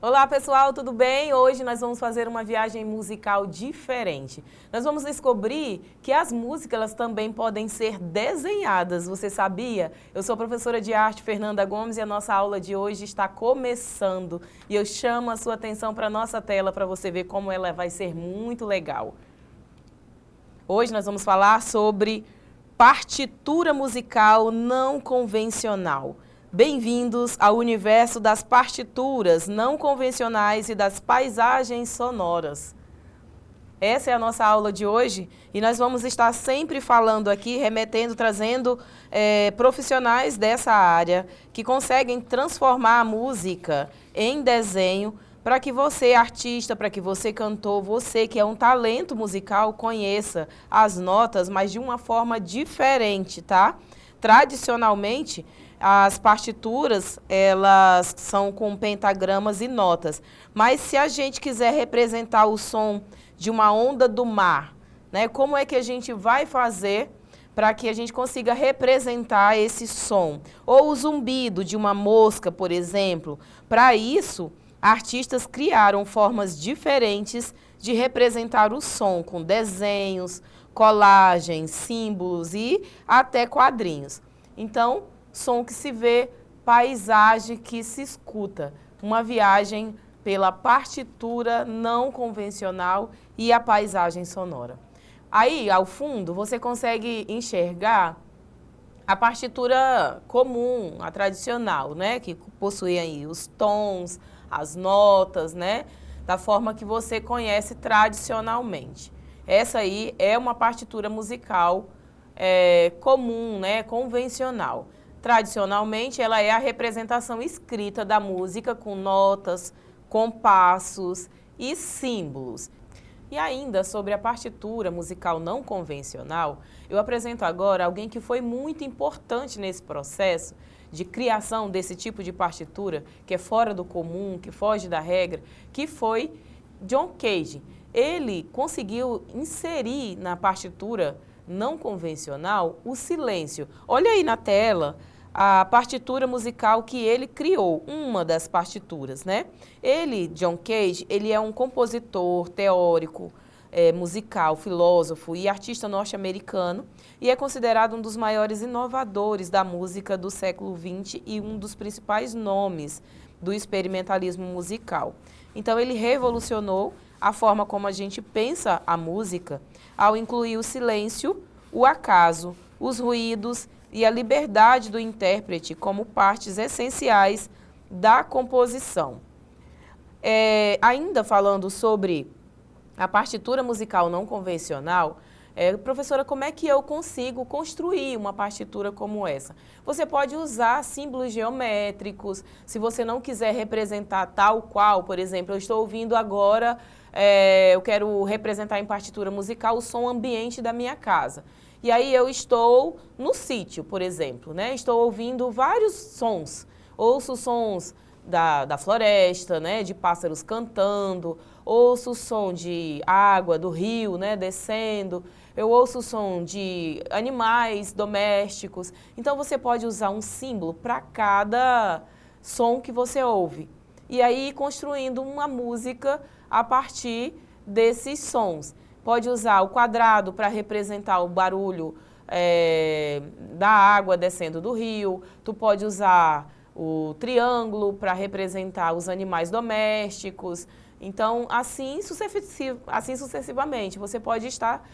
Olá pessoal, tudo bem? Hoje nós vamos fazer uma viagem musical diferente. Nós vamos descobrir que as músicas elas também podem ser desenhadas, você sabia? Eu sou a professora de arte Fernanda Gomes e a nossa aula de hoje está começando. E eu chamo a sua atenção para a nossa tela para você ver como ela vai ser muito legal. Hoje nós vamos falar sobre partitura musical não convencional. Bem-vindos ao universo das partituras não convencionais e das paisagens sonoras. Essa é a nossa aula de hoje e nós vamos estar sempre falando aqui, remetendo, trazendo profissionais dessa área que conseguem transformar a música em desenho para que você, artista, para que você, cantor, você que é um talento musical, conheça as notas, mas de uma forma diferente, tá? Tradicionalmente, as partituras, elas são com pentagramas e notas. Mas se a gente quiser representar o som de uma onda do mar, né, como é que a gente vai fazer para que a gente consiga representar esse som? Ou o zumbido de uma mosca, por exemplo. Para isso, artistas criaram formas diferentes de representar o som, com desenhos, colagens, símbolos e até quadrinhos. Então, som que se vê, paisagem que se escuta. Uma viagem pela partitura não convencional e a paisagem sonora. Aí, ao fundo, você consegue enxergar a partitura comum, a tradicional, né? Que possui aí os tons, as notas, né? Da forma que você conhece tradicionalmente. Essa aí é uma partitura musical comum, né? Convencional. Tradicionalmente, ela é a representação escrita da música com notas, compassos e símbolos. E ainda sobre a partitura musical não convencional, eu apresento agora alguém que foi muito importante nesse processo de criação desse tipo de partitura, que é fora do comum, que foge da regra, que foi John Cage. Ele conseguiu inserir na partitura não convencional o silêncio. Olha aí na tela a partitura musical que ele criou, uma das partituras, né? Ele, John Cage, ele é um compositor, teórico, musical, filósofo e artista norte-americano e é considerado um dos maiores inovadores da música do século XX e um dos principais nomes do experimentalismo musical. Então ele revolucionou a forma como a gente pensa a música ao incluir o silêncio, o acaso, os ruídos e a liberdade do intérprete como partes essenciais da composição. Ainda falando sobre a partitura musical não convencional, professora, como é que eu consigo construir uma partitura como essa? Você pode usar símbolos geométricos, se você não quiser representar tal qual, por exemplo, eu estou ouvindo agora, eu quero representar em partitura musical o som ambiente da minha casa. E aí eu estou no sítio, por exemplo, né? Estou ouvindo vários sons, ouço sons da floresta, né, de pássaros cantando, ouço o som de água do rio, né, descendo, eu ouço o som de animais domésticos. Então você pode usar um símbolo para cada som que você ouve. E aí ir construindo uma música a partir desses sons. Pode usar o quadrado para representar o barulho da água descendo do rio, tu pode usar o triângulo para representar os animais domésticos. Então, assim sucessivamente, você pode estar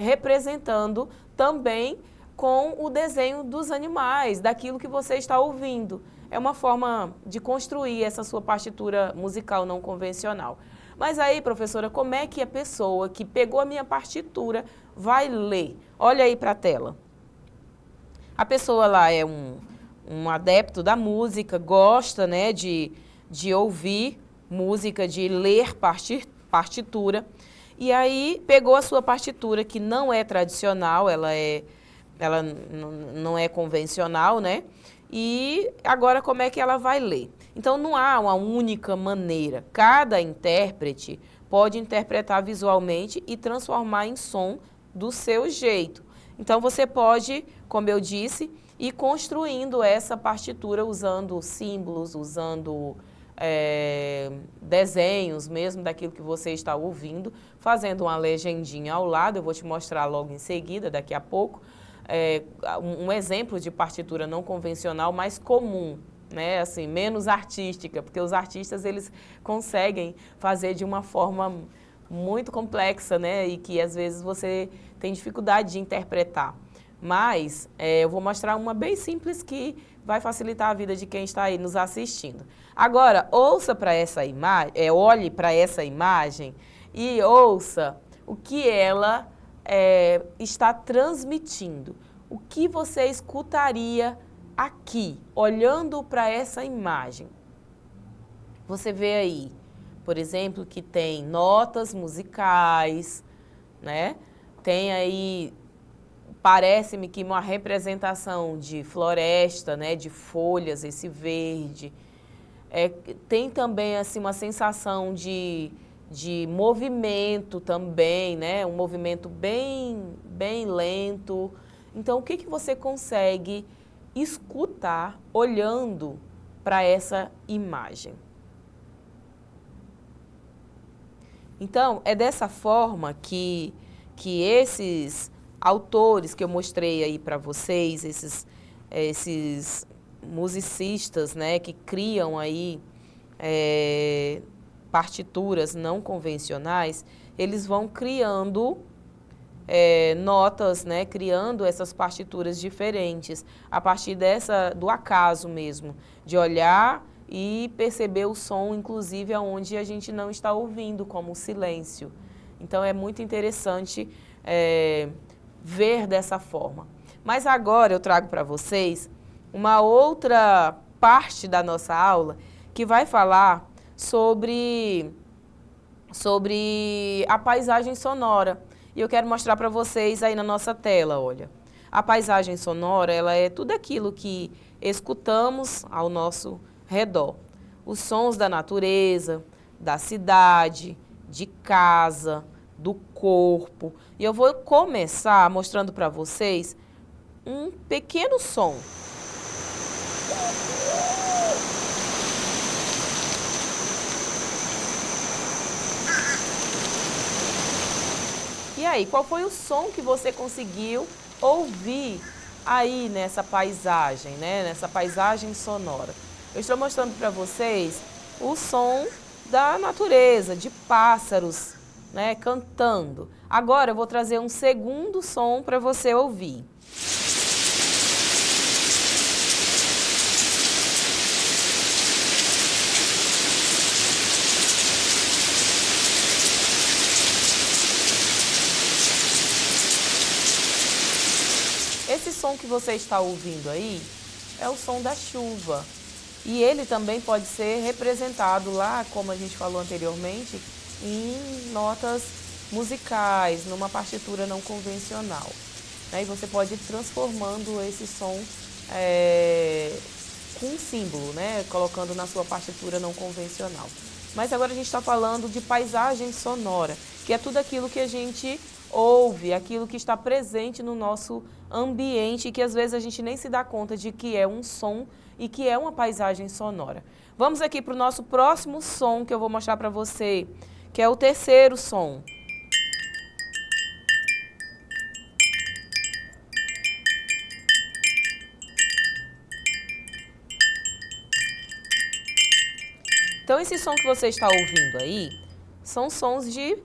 representando também com o desenho dos animais, daquilo que você está ouvindo. É uma forma de construir essa sua partitura musical não convencional. Mas aí, professora, como é que a pessoa que pegou a minha partitura vai ler? Olha aí para a tela. A pessoa lá é um adepto da música, gosta, né, de ouvir música, de ler partitura. E aí pegou a sua partitura, que não é tradicional, ela não é convencional, né? E agora como é que ela vai ler? Então não há uma única maneira. Cada intérprete pode interpretar visualmente e transformar em som do seu jeito. Então você pode, como eu disse, ir construindo essa partitura usando símbolos, usando desenhos mesmo daquilo que você está ouvindo, fazendo uma legendinha ao lado. Eu vou te mostrar logo em seguida, daqui a pouco, um exemplo de partitura não convencional mais comum, né? Assim, menos artística, porque os artistas eles conseguem fazer de uma forma muito complexa, né? E que às vezes você tem dificuldade de interpretar. Mas eu vou mostrar uma bem simples que vai facilitar a vida de quem está aí nos assistindo. Agora, ouça para essa imagem, olhe para essa imagem e ouça o que ela está transmitindo. O que você escutaria aqui, olhando para essa imagem? Você vê aí, por exemplo, que tem notas musicais, né? Tem aí, parece-me que uma representação de floresta, né? De folhas, esse verde. Tem também assim, uma sensação de movimento também, né? Um movimento bem lento. Então, o que você consegue escutar olhando para essa imagem? Então, é dessa forma que esses autores que eu mostrei aí para vocês, esses musicistas, né, que criam aí partituras não convencionais, eles vão criando notas, né, criando essas partituras diferentes a partir do acaso mesmo, de olhar e perceber o som, inclusive aonde a gente não está ouvindo, como o silêncio. Então é muito interessante ver dessa forma. Mas agora eu trago para vocês uma outra parte da nossa aula que vai falar sobre a paisagem sonora. E eu quero mostrar para vocês aí na nossa tela, olha. A paisagem sonora, ela é tudo aquilo que escutamos ao nosso redor. Os sons da natureza, da cidade, de casa, do corpo. E eu vou começar mostrando para vocês um pequeno som. E aí, qual foi o som que você conseguiu ouvir aí nessa paisagem, né? Nessa paisagem sonora? Eu estou mostrando para vocês o som da natureza, de pássaros, né, cantando. Agora eu vou trazer um segundo som para você ouvir. Esse som que você está ouvindo aí é o som da chuva. E ele também pode ser representado lá, como a gente falou anteriormente, em notas musicais, numa partitura não convencional. E você pode ir transformando esse som com um símbolo, né? Colocando na sua partitura não convencional. Mas agora a gente está falando de paisagem sonora, que é tudo aquilo que a gente ouve, aquilo que está presente no nosso ambiente e que às vezes a gente nem se dá conta de que é um som e que é uma paisagem sonora. Vamos aqui para o nosso próximo som que eu vou mostrar para você, que é o terceiro som. Então, esse som que você está ouvindo aí são sons de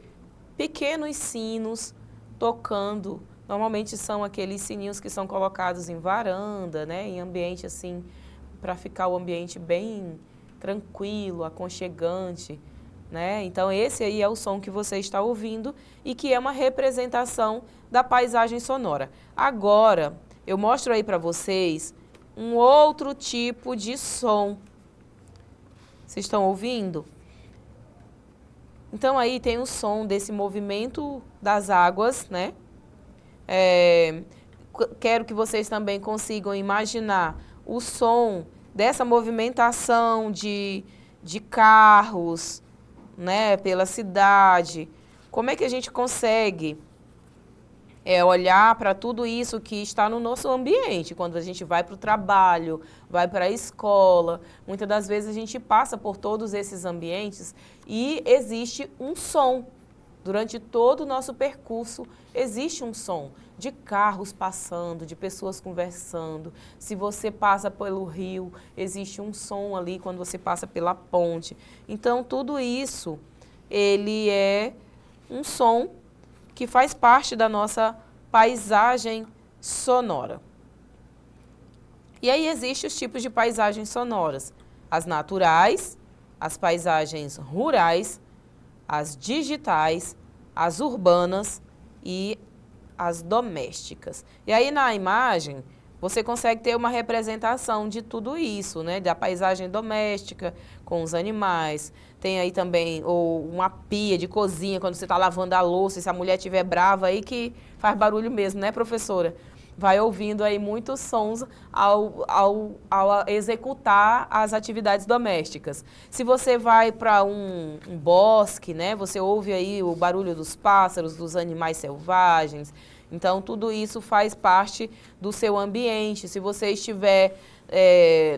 pequenos sinos tocando. Normalmente são aqueles sininhos que são colocados em varanda, né, em ambiente assim, para ficar o ambiente bem tranquilo, aconchegante, né? Então esse aí é o som que você está ouvindo e que é uma representação da paisagem sonora. Agora, eu mostro aí para vocês um outro tipo de som. Vocês estão ouvindo? Então aí tem o som desse movimento das águas, né? Quero que vocês também consigam imaginar o som dessa movimentação de carros, né, pela cidade. Como é que a gente consegue É olhar para tudo isso que está no nosso ambiente, quando a gente vai para o trabalho, vai para a escola. Muitas das vezes a gente passa por todos esses ambientes e existe um som. Durante todo o nosso percurso, existe um som de carros passando, de pessoas conversando. Se você passa pelo rio, existe um som ali quando você passa pela ponte. Então, tudo isso, ele é um som que faz parte da nossa paisagem sonora. E aí existem os tipos de paisagens sonoras: as naturais, as paisagens rurais, as digitais, as urbanas e as domésticas. E aí na imagem você consegue ter uma representação de tudo isso, né? Da paisagem doméstica, com os animais. Tem aí também uma pia de cozinha, quando você está lavando a louça, e se a mulher estiver brava aí, que faz barulho mesmo, né, professora? Vai ouvindo aí muitos sons ao executar as atividades domésticas. Se você vai para um bosque, né, você ouve aí o barulho dos pássaros, dos animais selvagens. Então, tudo isso faz parte do seu ambiente. Se você estiver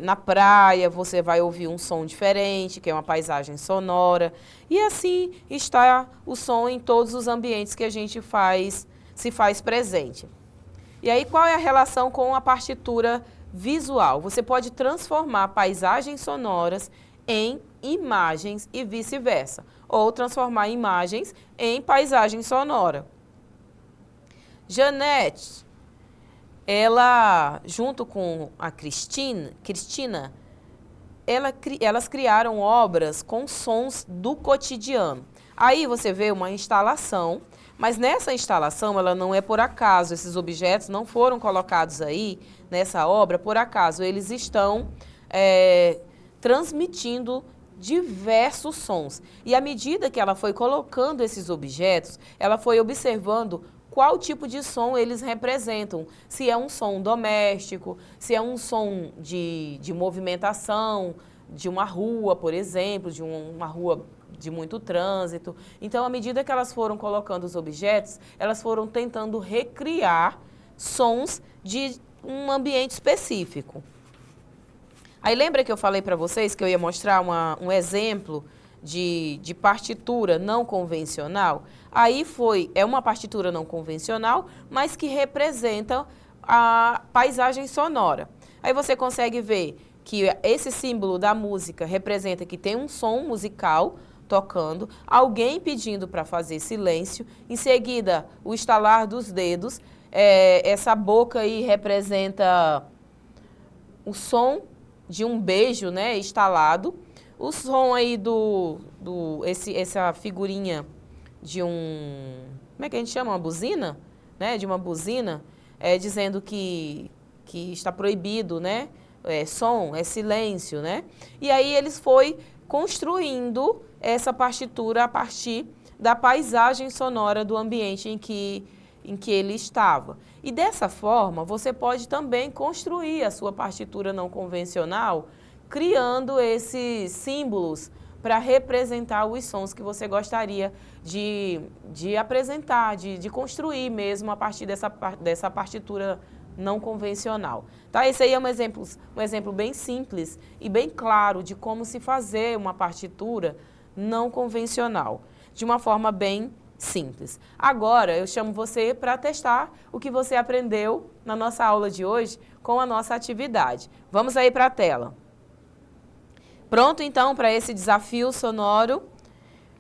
na praia, você vai ouvir um som diferente, que é uma paisagem sonora. E assim está o som em todos os ambientes que a gente se faz presente. E aí, qual é a relação com a partitura visual? Você pode transformar paisagens sonoras em imagens e vice-versa, ou transformar imagens em paisagem sonora. Janete, ela, junto com a Cristina, elas criaram obras com sons do cotidiano. Aí você vê uma instalação, mas nessa instalação ela não é por acaso, esses objetos não foram colocados aí nessa obra por acaso, eles estão transmitindo diversos sons. E à medida que ela foi colocando esses objetos, ela foi observando qual tipo de som eles representam. Se é um som doméstico, se é um som de movimentação, de uma rua, por exemplo, de uma rua de muito trânsito. Então, à medida que elas foram colocando os objetos, elas foram tentando recriar sons de um ambiente específico. Aí lembra que eu falei para vocês que eu ia mostrar um exemplo de partitura não convencional? Aí é uma partitura não convencional, mas que representa a paisagem sonora. Aí você consegue ver que esse símbolo da música representa que tem um som musical tocando, alguém pedindo para fazer silêncio, em seguida o estalar dos dedos, essa boca aí representa o som de um beijo, né, estalado, o som aí essa figurinha de como é que a gente chama? Uma buzina? Né? De uma buzina, dizendo que está proibido, né? Som, silêncio, né? E aí eles foi construindo essa partitura a partir da paisagem sonora do ambiente em que ele estava. E dessa forma, você pode também construir a sua partitura não convencional, criando esses símbolos para representar os sons que você gostaria de apresentar, de construir mesmo a partir dessa partitura não convencional. Tá? Esse aí é um exemplo bem simples e bem claro de como se fazer uma partitura não convencional, de uma forma bem simples. Agora, eu chamo você para testar o que você aprendeu na nossa aula de hoje com a nossa atividade. Vamos aí para a tela. Pronto, então, para esse desafio sonoro?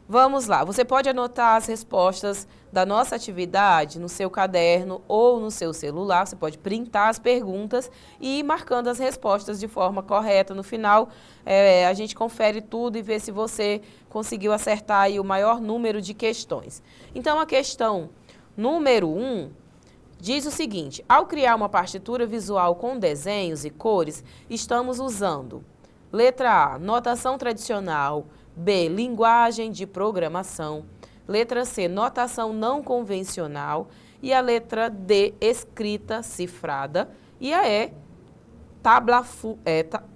Vamos lá. Você pode anotar as respostas da nossa atividade no seu caderno ou no seu celular. Você pode printar as perguntas e ir marcando as respostas de forma correta. No final, a gente confere tudo e vê se você conseguiu acertar aí o maior número de questões. Então, a questão número 1 diz o seguinte: ao criar uma partitura visual com desenhos e cores, estamos usando... Letra A, notação tradicional. B, linguagem de programação. Letra C, notação não convencional. E a letra D, escrita cifrada. E a E,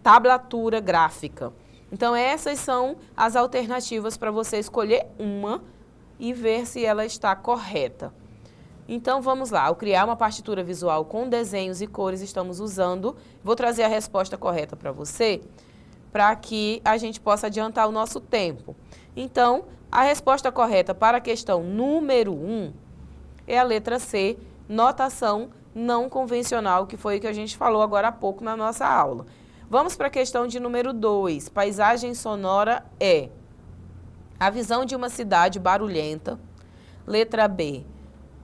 tablatura gráfica. Então, essas são as alternativas para você escolher uma e ver se ela está correta. Então, vamos lá. Ao criar uma partitura visual com desenhos e cores, estamos usando... Vou trazer a resposta correta para você, para que a gente possa adiantar o nosso tempo. Então, a resposta correta para a questão número 1 é a letra C, notação não convencional, que foi o que a gente falou agora há pouco na nossa aula. Vamos para a questão de número 2. Paisagem sonora é a visão de uma cidade barulhenta. Letra B,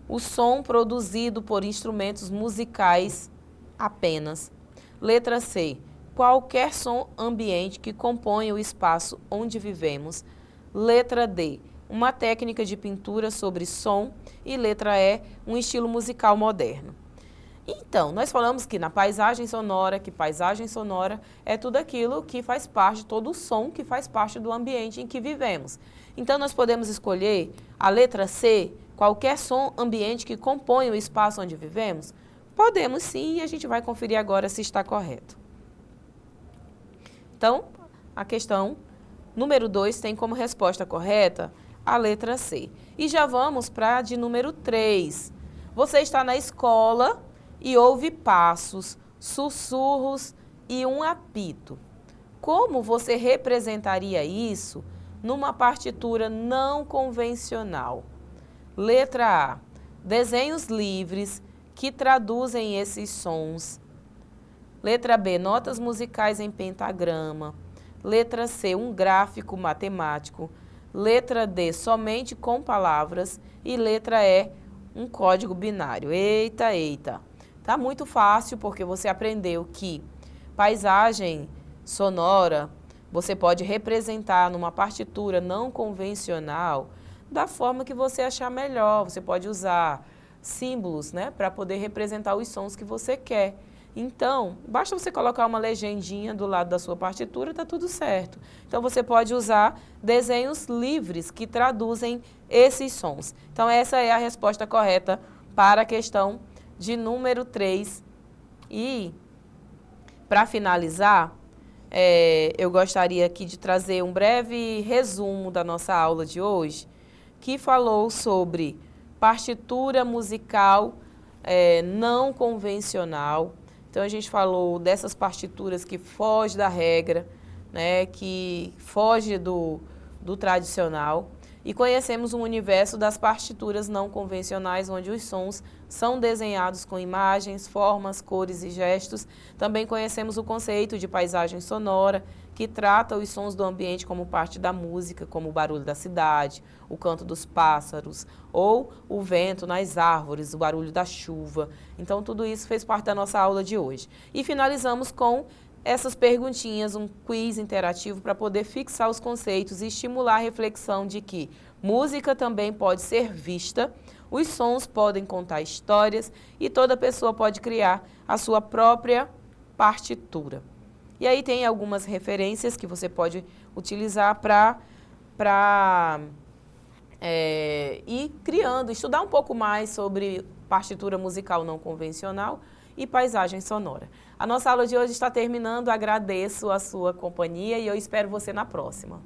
o som produzido por instrumentos musicais apenas. Letra C, qualquer som ambiente que compõe o espaço onde vivemos. Letra D, uma técnica de pintura sobre som. E letra E, um estilo musical moderno. Então, nós falamos que na paisagem sonora, é tudo aquilo que faz parte, todo o som que faz parte do ambiente em que vivemos. Então, nós podemos escolher a letra C, qualquer som ambiente que compõe o espaço onde vivemos? Podemos sim, e a gente vai conferir agora se está correto. Então, a questão número 2 tem como resposta correta a letra C. E já vamos para a de número 3. Você está na escola e ouve passos, sussurros e um apito. Como você representaria isso numa partitura não convencional? Letra A, desenhos livres que traduzem esses sons. Letra B, notas musicais em pentagrama. Letra C, um gráfico matemático. Letra D, somente com palavras. E letra E, um código binário. Eita, eita. Tá muito fácil porque você aprendeu que paisagem sonora você pode representar numa partitura não convencional da forma que você achar melhor. Você pode usar símbolos, né, para poder representar os sons que você quer. Então, basta você colocar uma legendinha do lado da sua partitura, tá tudo certo. Então, você pode usar desenhos livres que traduzem esses sons. Então, essa é a resposta correta para a questão de número 3. E, para finalizar, eu gostaria aqui de trazer um breve resumo da nossa aula de hoje, que falou sobre partitura musical não convencional. Então, a gente falou dessas partituras que fogem da regra, né, que foge do tradicional. E conhecemos um universo das partituras não convencionais, onde os sons são desenhados com imagens, formas, cores e gestos. Também conhecemos o conceito de paisagem sonora, que trata os sons do ambiente como parte da música, como o barulho da cidade, o canto dos pássaros, ou o vento nas árvores, o barulho da chuva. Então, tudo isso fez parte da nossa aula de hoje. E finalizamos com essas perguntinhas, um quiz interativo para poder fixar os conceitos e estimular a reflexão de que música também pode ser vista, os sons podem contar histórias e toda pessoa pode criar a sua própria partitura. E aí tem algumas referências que você pode utilizar para ir criando, estudar um pouco mais sobre partitura musical não convencional e paisagem sonora. A nossa aula de hoje está terminando, agradeço a sua companhia e eu espero você na próxima.